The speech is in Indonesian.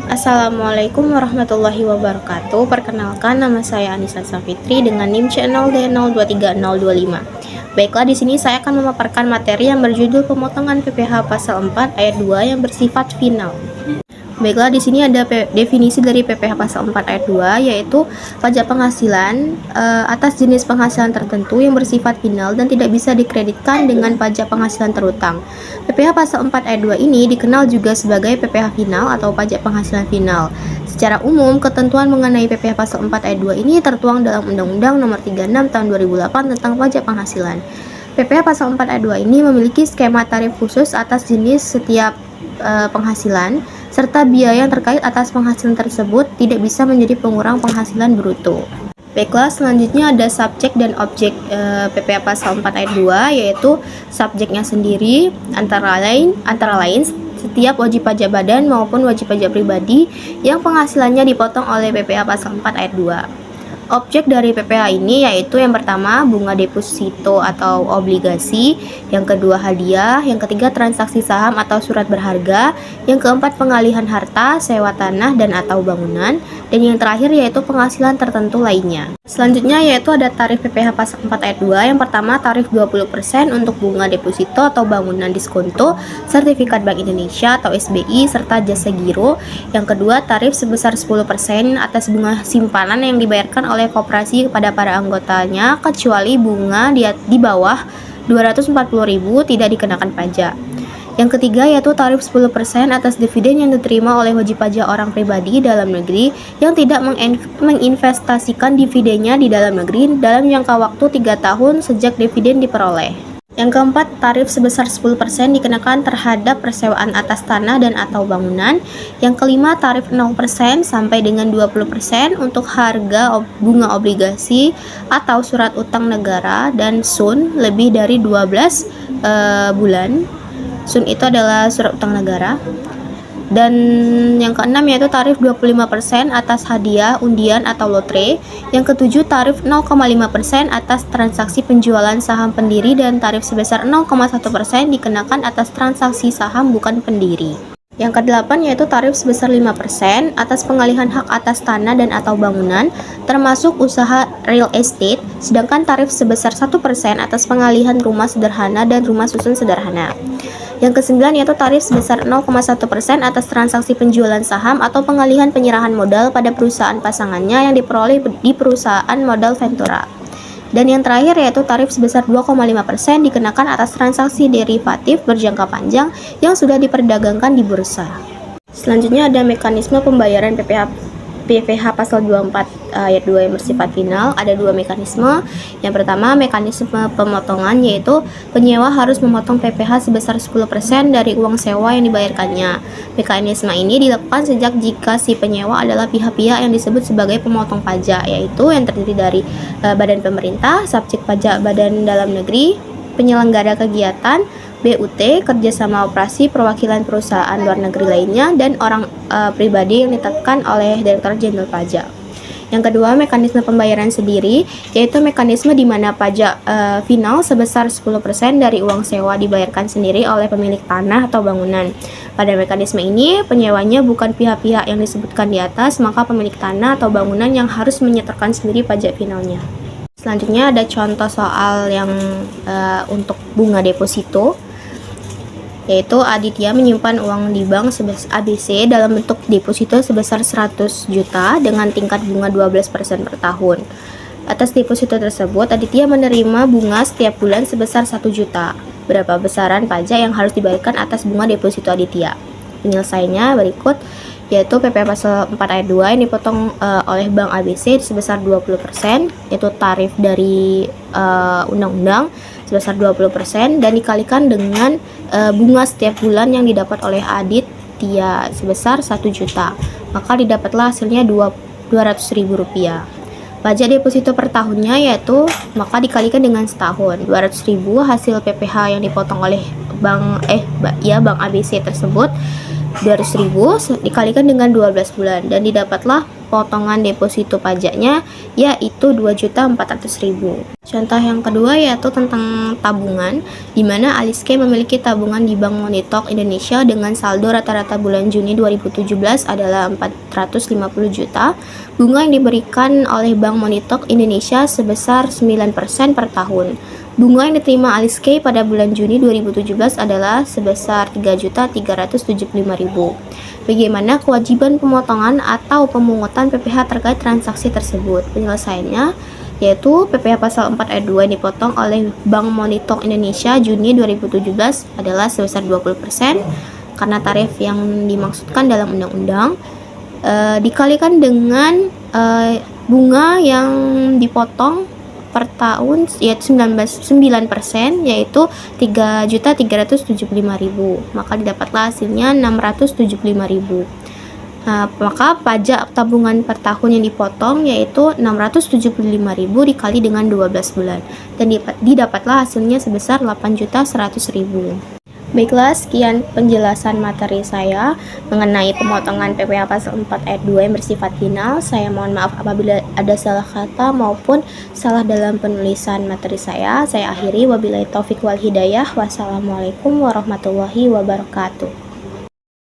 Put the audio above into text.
Assalamualaikum warahmatullahi wabarakatuh. Perkenalkan, nama saya Anissa Safitri dengan NIM channel D023025. Baiklah, di sini saya akan memaparkan materi yang berjudul pemotongan PPh pasal 4 ayat 2 yang bersifat final. Baiklah, di sini ada definisi dari PPh pasal 4 ayat 2, yaitu pajak penghasilan atas jenis penghasilan tertentu yang bersifat final dan tidak bisa dikreditkan dengan pajak penghasilan terutang. PPh pasal 4 ayat 2 ini dikenal juga sebagai PPh final atau pajak penghasilan final. Secara umum, ketentuan mengenai PPh pasal 4 ayat 2 ini tertuang dalam Undang-Undang Nomor 36 Tahun 2008 tentang pajak penghasilan. PPh pasal 4 ayat 2 ini memiliki skema tarif khusus atas jenis setiap penghasilan, serta biaya yang terkait atas penghasilan tersebut tidak bisa menjadi pengurang penghasilan bruto. Baiklah, selanjutnya ada subjek dan objek PPh pasal 4 ayat 2, yaitu subjeknya sendiri antara lain setiap wajib pajak badan maupun wajib pajak pribadi yang penghasilannya dipotong oleh PPh pasal 4 ayat 2. Objek dari PPh ini yaitu yang pertama bunga deposito atau obligasi, yang kedua hadiah, yang ketiga transaksi saham atau surat berharga, yang keempat pengalihan harta, sewa tanah dan atau bangunan, dan yang terakhir yaitu penghasilan tertentu lainnya. Selanjutnya yaitu ada tarif PPh pasal 4 ayat 2. Yang pertama tarif 20% untuk bunga deposito atau bangunan diskonto, sertifikat Bank Indonesia atau SBI serta jasa giro. Yang kedua tarif sebesar 10% atas bunga simpanan yang dibayarkan oleh koperasi kepada para anggotanya kecuali bunga di bawah 240.000 tidak dikenakan pajak. Yang ketiga yaitu tarif 10% atas dividen yang diterima oleh wajib pajak orang pribadi dalam negeri yang tidak menginvestasikan dividennya di dalam negeri dalam jangka waktu 3 tahun sejak dividen diperoleh. Yang keempat, tarif sebesar 10% dikenakan terhadap persewaan atas tanah dan atau bangunan. Yang kelima, tarif 0% sampai dengan 20% untuk harga bunga obligasi atau surat utang negara dan SUN lebih dari 12 bulan. SUN itu adalah surat utang negara. Dan yang keenam yaitu tarif 25% atas hadiah, undian atau lotre. Yang ketujuh tarif 0,5% atas transaksi penjualan saham pendiri dan tarif sebesar 0,1% dikenakan atas transaksi saham bukan pendiri. Yang kedelapan yaitu tarif sebesar 5% atas pengalihan hak atas tanah dan atau bangunan termasuk usaha real estate, sedangkan tarif sebesar 1% atas pengalihan rumah sederhana dan rumah susun sederhana. Yang kesembilan yaitu tarif sebesar 0,1% atas transaksi penjualan saham atau pengalihan penyerahan modal pada perusahaan pasangannya yang diperoleh di perusahaan modal Ventura. Dan yang terakhir yaitu tarif sebesar 2,5% dikenakan atas transaksi derivatif berjangka panjang yang sudah diperdagangkan di bursa. Selanjutnya ada mekanisme pembayaran PPh pasal 24 ayat 2 yang bersifat final. Ada dua mekanisme. Yang pertama, mekanisme pemotongan, yaitu penyewa harus memotong PPh sebesar 10% dari uang sewa yang dibayarkannya. Mekanisme ini dilakukan sejak jika si penyewa adalah pihak-pihak yang disebut sebagai pemotong pajak, yaitu yang terdiri dari badan pemerintah, subjek pajak badan dalam negeri, penyelenggara kegiatan, BUT, kerjasama operasi, perwakilan perusahaan luar negeri lainnya, dan orang pribadi yang ditetapkan oleh Direktorat Jenderal Pajak. Yang kedua, mekanisme pembayaran sendiri, yaitu mekanisme di mana pajak final sebesar 10% dari uang sewa dibayarkan sendiri oleh pemilik tanah atau bangunan. Pada mekanisme ini, penyewanya bukan pihak-pihak yang disebutkan di atas, maka pemilik tanah atau bangunan yang harus menyetorkan sendiri pajak finalnya. Selanjutnya ada contoh soal yang untuk bunga deposito, yaitu Aditya menyimpan uang di bank sebesar ABC dalam bentuk deposito sebesar 100 juta dengan tingkat bunga 12% per tahun. Atas deposito tersebut, Aditya menerima bunga setiap bulan sebesar 1 juta. Berapa besaran pajak yang harus dibayarkan atas bunga deposito Aditya? Penyelesaiannya berikut, yaitu PPh pasal 4 ayat 2 yang dipotong oleh Bank ABC sebesar 20%, yaitu tarif dari undang-undang sebesar 20% dan dikalikan dengan bunga setiap bulan yang didapat oleh Aditya sebesar 1 juta. Maka didapatlah hasilnya 200.000 rupiah. Pajak deposito per tahunnya yaitu maka dikalikan dengan setahun. 200.000 hasil PPh yang dipotong oleh Bank ABC tersebut, 200.000 dikalikan dengan 12 bulan dan didapatlah potongan deposito pajaknya yaitu 2.400.000. Contoh yang kedua yaitu tentang tabungan, di mana Aliske memiliki tabungan di Bank Monitok Indonesia dengan saldo rata-rata bulan Juni 2017 adalah 450 juta. Bunga yang diberikan oleh Bank Monitok Indonesia sebesar 9% per tahun. Bunga yang diterima Aliske pada bulan Juni 2017 adalah sebesar 3.375.000. Bagaimana kewajiban pemotongan atau pemungutan PPh terkait transaksi tersebut? Penyelesaiannya yaitu PPh pasal 4 ayat 2 yang dipotong oleh Bank Monitok Indonesia Juni 2017 adalah sebesar 20% karena tarif yang dimaksudkan dalam undang-undang, dikalikan dengan bunga yang dipotong per tahun yaitu 9% yaitu 3.375.000, maka didapatlah hasilnya 675.000. Nah, maka pajak tabungan per tahun yang dipotong yaitu 675.000 dikali dengan 12 bulan dan didapatlah hasilnya sebesar 8.100.000. Baiklah, sekian penjelasan materi saya mengenai pemotongan PPh pasal 4 ayat 2 yang bersifat final. Saya mohon maaf apabila ada salah kata maupun salah dalam penulisan materi saya. Saya akhiri, wabillahi taufik wal hidayah. Wassalamualaikum warahmatullahi wabarakatuh.